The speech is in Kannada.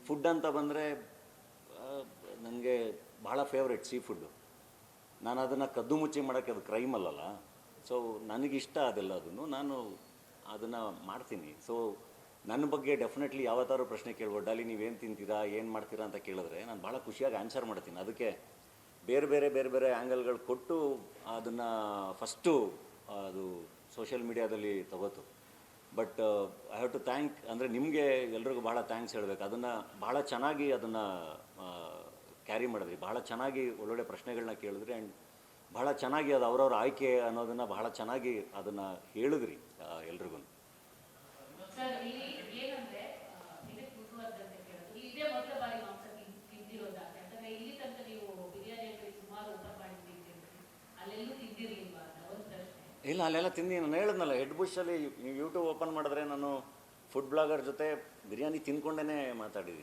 ಫುಡ್ ಅಂತ ಬಂದರೆ ನನಗೆ ಭಾಳ ಫೇವ್ರೆಟ್ ಸೀ ಫುಡ್ಡು. ನಾನು ಅದನ್ನು ಕದ್ದು ಮುಚ್ಚಿ ಮಾಡೋಕ್ಕೆ ಅದು ಕ್ರೈಮ್ ಅಲ್ಲಲ್ಲ. ಸೊ ನನಗಿಷ್ಟ ಅದೆಲ್ಲ ಅದನ್ನು ನಾನು ಅದನ್ನು ಮಾಡ್ತೀನಿ. ಸೊ ನನ್ನ ಬಗ್ಗೆ ಡೆಫಿನೆಟ್ಲಿ ಯಾವತ್ತಾರು ಪ್ರಶ್ನೆ ಕೇಳ್ಬೋದು, ಡಾಲಿ ನೀವೇನು ತಿಂತೀರಾ, ಏನು ಮಾಡ್ತೀರಾ ಅಂತ ಕೇಳಿದ್ರೆ ನಾನು ಭಾಳ ಖುಷಿಯಾಗಿ ಆನ್ಸರ್ ಮಾಡ್ತೀನಿ. ಅದಕ್ಕೆ ಬೇರೆ ಬೇರೆ ಬೇರೆ ಬೇರೆ ಆ್ಯಂಗಲ್ಗಳು ಕೊಟ್ಟು ಅದನ್ನು ಫಸ್ಟು ಅದು ಸೋಷಿಯಲ್ ಮೀಡಿಯಾದಲ್ಲಿ ತಗೋತು. But I have to thank, ಅಂದರೆ ನಿಮಗೆ ಎಲ್ರಿಗೂ ಭಾಳ ಥ್ಯಾಂಕ್ಸ್ ಹೇಳಬೇಕು. ಅದನ್ನು ಭಾಳ ಚೆನ್ನಾಗಿ ಅದನ್ನು ಕ್ಯಾರಿ ಮಾಡಿದ್ರಿ, ಭಾಳ ಚೆನ್ನಾಗಿ ಒಳ್ಳೊಳ್ಳೆ ಪ್ರಶ್ನೆಗಳನ್ನ ಕೇಳಿದ್ರಿ. ಆ್ಯಂಡ್ ಭಾಳ ಚೆನ್ನಾಗಿ ಅದು ಅವ್ರವ್ರ ಆಯ್ಕೆ ಅನ್ನೋದನ್ನು ಭಾಳ ಚೆನ್ನಾಗಿ ಅದನ್ನು ಹೇಳಿದ್ರಿ ಎಲ್ರಿಗೂ. ಸರ್ ಇಲ್ಲಿ ಏನಂದ್ರೆ ಇದಕ್ಕೆ ಕುತೂಹಲದಂತೆ ಕೇಳೋದು, ಇದೇ ಮೊದಲ ಬಾರಿ ಮಾಂಸ ತಿಂದಿರೋದಾ? ಯಾಕಂದ್ರೆ ಇಲ್ಲಿ ತನಕ ನೀವು ಬಿರಿಯಾನಿಯಲ್ಲಿ ಸುಮಾರು ಊಟ ಮಾಡಿದ್ದೀರಿ, ಅಲ್ಲೆಲ್ಲೂ ತಿಂದಿರಲಿಲ್ವಾ ಅಂತ ಒಂದು ಪ್ರಶ್ನೆ. ಇಲ್ಲ, ಅಲ್ಲೆಲ್ಲ ತಿಂದು ನಾನು ಹೇಳಿದ್ನಲ್ಲ, ಹೆಡ್ ಬುಷಲ್ಲಿ ನೀವು ಯೂಟ್ಯೂಬ್ ಓಪನ್ ಮಾಡಿದ್ರೆ ನಾನು ಫುಡ್ ಬ್ಲಾಗರ್ ಜೊತೆ ಬಿರಿಯಾನಿ ತಿಂದ್ಕೊಂಡೇ ಮಾತಾಡಿದ್ದೀನಿ.